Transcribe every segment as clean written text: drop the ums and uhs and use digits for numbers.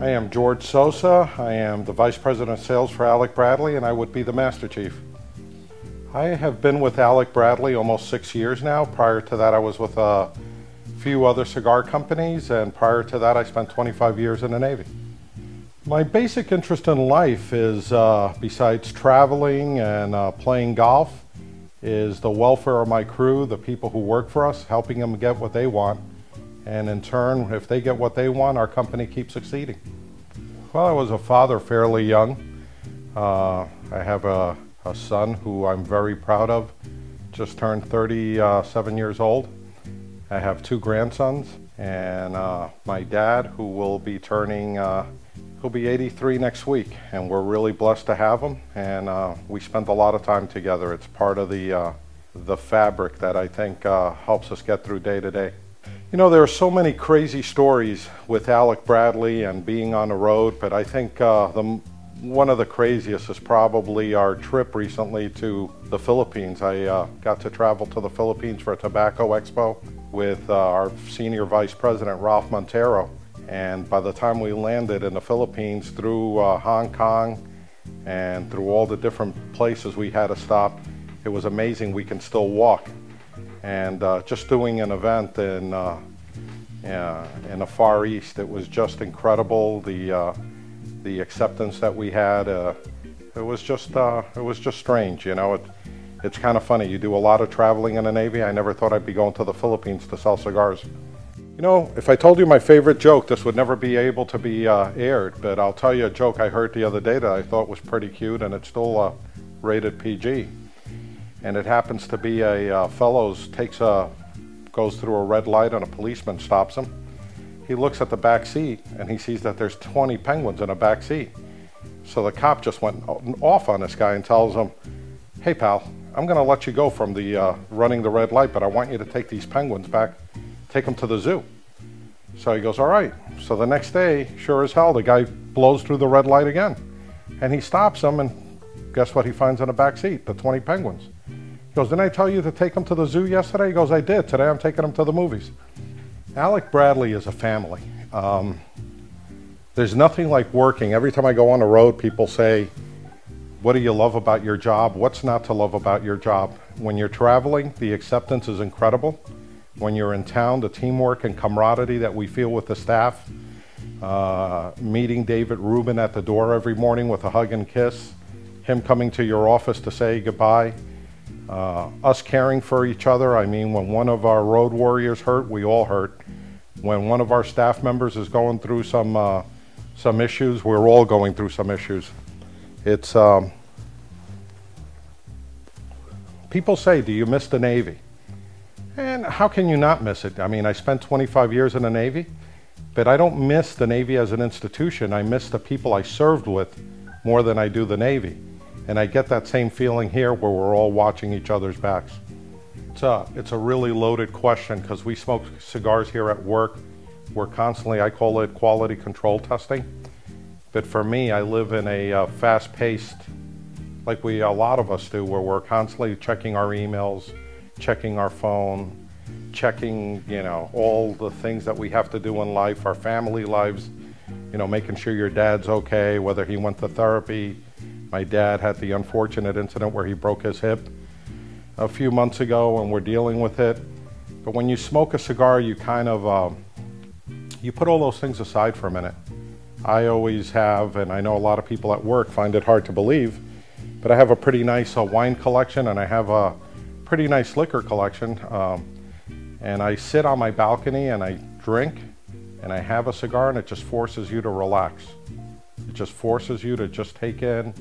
I am George Sosa. I am the Vice President of Sales for Alec Bradley, and I would be the Master Chief. I have been with Alec Bradley almost 6 years now. Prior to that, I was with a few other cigar companies, and prior to that, I spent 25 years in the Navy. My basic interest in life is, besides traveling and playing golf, is the welfare of my crew, the people who work for us, helping them get what they want. And in turn, if they get what they want, our company keeps succeeding. Well, I was a father fairly young. I have a son who I'm very proud of, just turned 37 years old. I have 2 grandsons, and my dad, who will be turning, he'll be 83 next week, and we're really blessed to have him, and we spend a lot of time together. It's part of the fabric that I think helps us get through day to day. You know, there are so many crazy stories with Alec Bradley and being on the road, but I think one of the craziest is probably our trip recently to the Philippines. I got to travel to the Philippines for a tobacco expo with our Senior Vice President, Ralph Montero. And by the time we landed in the Philippines, through Hong Kong and through all the different places we had to stop, it was amazing we can still walk. And just doing an event in the Far East, it was just incredible. The acceptance that we had, it was just strange. You know, it's kind of funny. You do a lot of traveling in the Navy. I never thought I'd be going to the Philippines to sell cigars. You know, if I told you my favorite joke, this would never be able to be aired. But I'll tell you a joke I heard the other day that I thought was pretty cute, and it's still rated PG. And it happens to be a fellow goes through a red light and a policeman stops him. He looks at the back seat and he sees that there's 20 penguins in a back seat. So the cop just went off on this guy and tells him, "Hey pal, I'm gonna let you go from the running the red light, but I want you to take these penguins back, take them to the zoo." So he goes, "All right." So the next day, sure as hell, the guy blows through the red light again. And he stops him, and guess what he finds in the back seat? The 20 penguins. He goes, "Didn't I tell you to take them to the zoo yesterday?" He goes, "I did. Today I'm taking them to the movies." Alec Bradley is a family. There's nothing like working. Every time I go on the road, people say, "What do you love about your job? What's not to love about your job?" When you're traveling, the acceptance is incredible. When you're in town, the teamwork and camaraderie that we feel with the staff. Meeting David Rubin at the door every morning with a hug and kiss. Him coming to your office to say goodbye. Us caring for each other. I mean, when one of our road warriors hurt, we all hurt. When one of our staff members is going through some issues, we're all going through some issues. It's people say, "Do you miss the Navy?" And how can you not miss it? I mean, I spent 25 years in the Navy, but I don't miss the Navy as an institution. I miss the people I served with more than I do the Navy. And I get that same feeling here where we're all watching each other's backs. It's a really loaded question because we smoke cigars here at work. We're constantly, I call it quality control testing. But for me, I live in a fast-paced, like a lot of us do, where we're constantly checking our emails, checking our phone, checking, you know, all the things that we have to do in life, our family lives, you know, making sure your dad's okay, whether he went to therapy. My dad had the unfortunate incident where he broke his hip a few months ago, and we're dealing with it. But when you smoke a cigar, you kind of, you put all those things aside for a minute. I always have, and I know a lot of people at work find it hard to believe, but I have a pretty nice wine collection, and I have a pretty nice liquor collection. And I sit on my balcony and I drink, and I have a cigar, and it just forces you to relax. It just forces you to just take in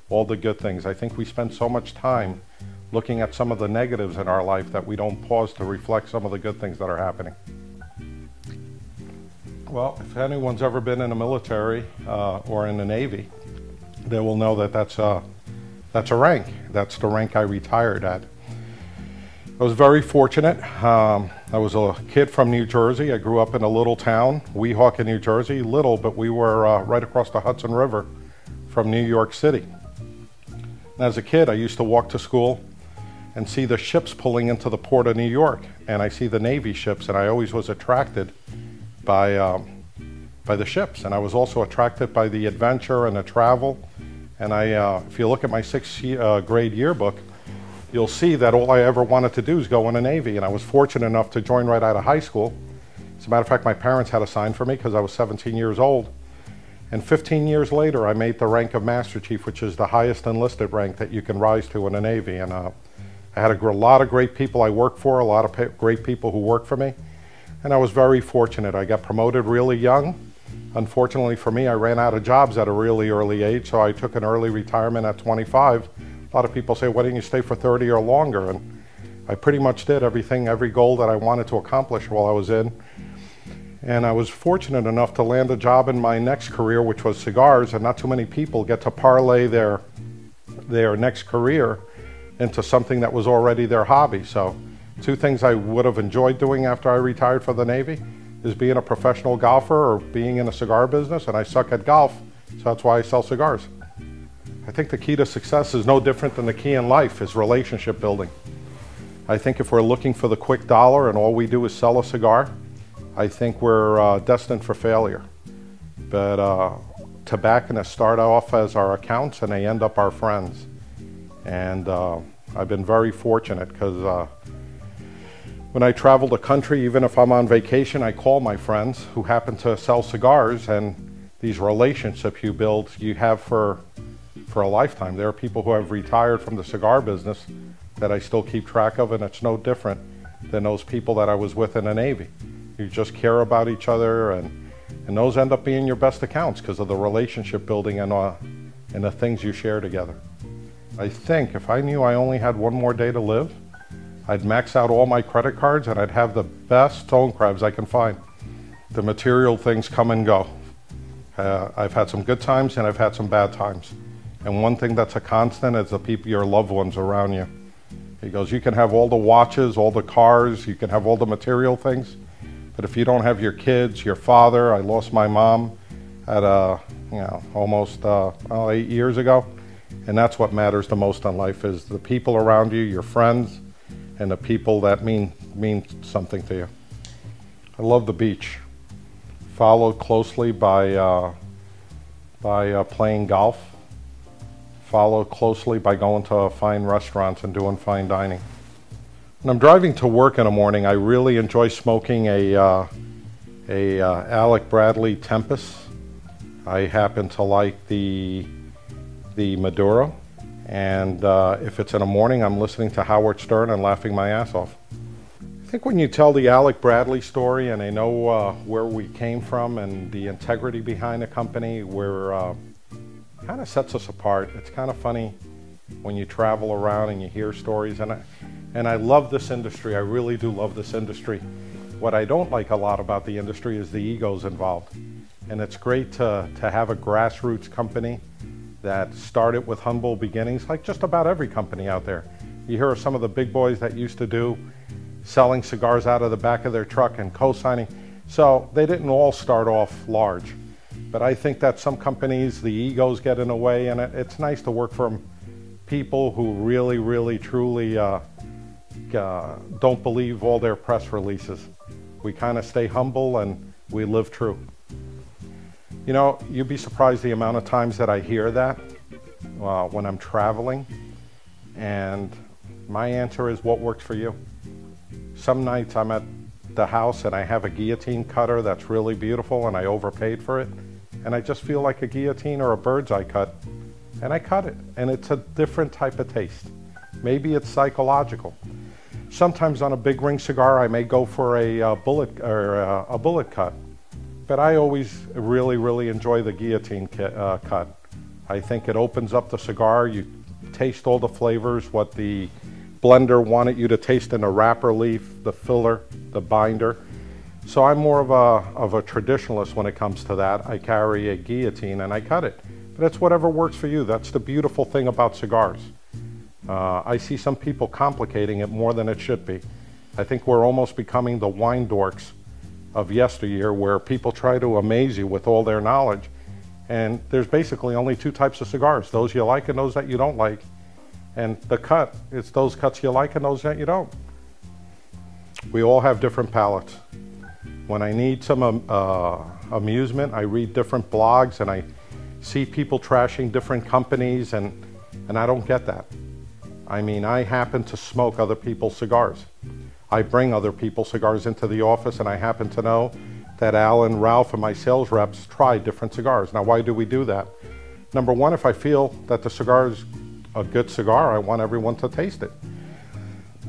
all the good things. I think we spend so much time looking at some of the negatives in our life that we don't pause to reflect some of the good things that are happening. Well, if anyone's ever been in the military or in the Navy, they will know that that's a rank. That's the rank I retired at. I was very fortunate. I was a kid from New Jersey. I grew up in a little town, Weehawken, New Jersey. Little, but we were right across the Hudson River from New York City. And as a kid, I used to walk to school and see the ships pulling into the port of New York. And I see the Navy ships, and I always was attracted by by the ships, and I was also attracted by the adventure and the travel. And if you look at my sixth grade yearbook, you'll see that all I ever wanted to do is go in the Navy, and I was fortunate enough to join right out of high school. As a matter of fact, my parents had a sign for me because I was 17 years old. And 15 years later, I made the rank of Master Chief, which is the highest enlisted rank that you can rise to in the Navy. And I had a lot of great people I worked for, a lot of great people who worked for me. And I was very fortunate. I got promoted really young. Unfortunately for me, I ran out of jobs at a really early age, so I took an early retirement at 25. A lot of people say, why didn't you stay for 30 or longer? And I pretty much did every goal that I wanted to accomplish while I was in. And I was fortunate enough to land a job in my next career, which was cigars, and not too many people get to parlay their next career into something that was already their hobby. So 2 things I would have enjoyed doing after I retired from the Navy is being a professional golfer or being in a cigar business, and I suck at golf, so that's why I sell cigars. I think the key to success is no different than the key in life, is relationship building. I think if we're looking for the quick dollar and all we do is sell a cigar, I think we're destined for failure. But tobacconists start off as our accounts and they end up our friends. And I've been very fortunate because when I travel the country, even if I'm on vacation, I call my friends who happen to sell cigars, and these relationships you build, you have for a lifetime. There are people who have retired from the cigar business that I still keep track of, and it's no different than those people that I was with in the Navy. You just care about each other, and those end up being your best accounts because of the relationship building and the things you share together. I think if I knew I only had one more day to live, I'd max out all my credit cards and I'd have the best stone crabs I can find. The material things come and go. I've had some good times and I've had some bad times. And one thing that's a constant is the people, your loved ones around you. He goes, you can have all the watches, all the cars, you can have all the material things, but if you don't have your kids, your father, I lost my mom at almost 8 years ago, and that's what matters the most in life, is the people around you, your friends, and the people that mean something to you. I love the beach, followed closely by playing golf, followed closely by going to fine restaurants and doing fine dining. When I'm driving to work in the morning, I really enjoy smoking a Alec Bradley Tempest. I happen to like the Maduro, and if it's in the morning, I'm listening to Howard Stern and laughing my ass off. I think when you tell the Alec Bradley story and they know where we came from and the integrity behind the company, kind of sets us apart. It's kind of funny when you travel around and you hear stories, and I love this industry. I really do love this industry. What I don't like a lot about the industry is the egos involved. And it's great to have a grassroots company that started with humble beginnings, like just about every company out there. You hear of some of the big boys that used to do selling cigars out of the back of their truck and co-signing. So they didn't all start off large. But I think that some companies, the egos get in the way, and it's nice to work for people who really, really, truly don't believe all their press releases. We kind of stay humble and we live true. You know, you'd be surprised the amount of times that I hear that when I'm traveling, and my answer is, what works for you? Some nights I'm at the house and I have a guillotine cutter that's really beautiful and I overpaid for it, and I just feel like a guillotine or a bird's eye cut, and I cut it, and it's a different type of taste. Maybe it's psychological. Sometimes on a big ring cigar I may go for a bullet cut, but I always really, really enjoy the guillotine cut. I think it opens up the cigar. You taste all the flavors, what the blender wanted you to taste in the wrapper leaf, the filler, the binder. So I'm more of a traditionalist when it comes to that. I carry a guillotine and I cut it. But it's whatever works for you. That's the beautiful thing about cigars. I see some people complicating it more than it should be. I think we're almost becoming the wine dorks of yesteryear, where people try to amaze you with all their knowledge. And there's basically only 2 types of cigars, those you like and those that you don't like. And the cut, it's those cuts you like and those that you don't. We all have different palates. When I need some amusement, I read different blogs and I see people trashing different companies, and I don't get that. I mean, I happen to smoke other people's cigars. I bring other people's cigars into the office, and I happen to know that Al and Ralph and my sales reps try different cigars. Now, why do we do that? Number one, if I feel that the cigar is a good cigar, I want everyone to taste it.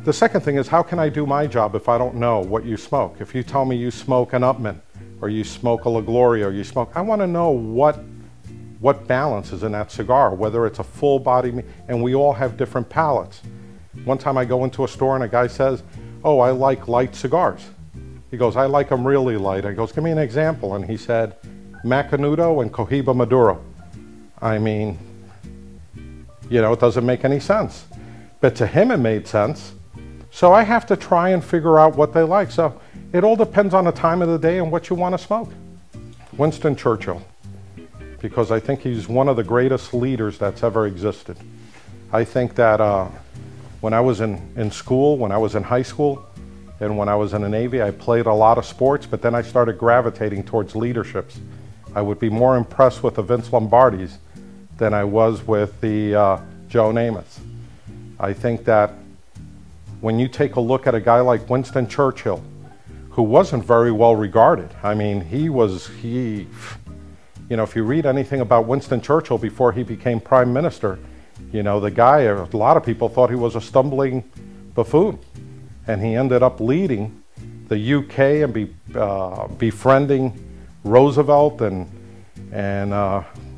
The second thing is, how can I do my job if I don't know what you smoke? If you tell me you smoke an Upman, or you smoke a La Gloria, or you smoke, I want to know what balance is in that cigar, whether it's a full body, and we all have different palates. One time I go into a store and a guy says, "Oh, I like light cigars." He goes, "I like them really light." I goes, "Give me an example." And he said, Macanudo and Cohiba Maduro. I mean, you know, it doesn't make any sense. But to him it made sense. So I have to try and figure out what they like. So it all depends on the time of the day and what you want to smoke. Winston Churchill, because I think he's one of the greatest leaders that's ever existed. I think that when I was in school, when I was in high school, and when I was in the Navy, I played a lot of sports, but then I started gravitating towards leaderships. I would be more impressed with the Vince Lombardis than I was with the Joe Namaths. I think that when you take a look at a guy like Winston Churchill, who wasn't very well regarded. I mean, you know, if you read anything about Winston Churchill before he became prime minister, you know, the guy, a lot of people thought he was a stumbling buffoon. And he ended up leading the UK and befriending Roosevelt, and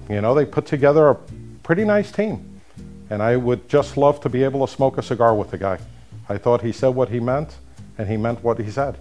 you know, they put together a pretty nice team. And I would just love to be able to smoke a cigar with the guy. I thought he said what he meant, and he meant what he said.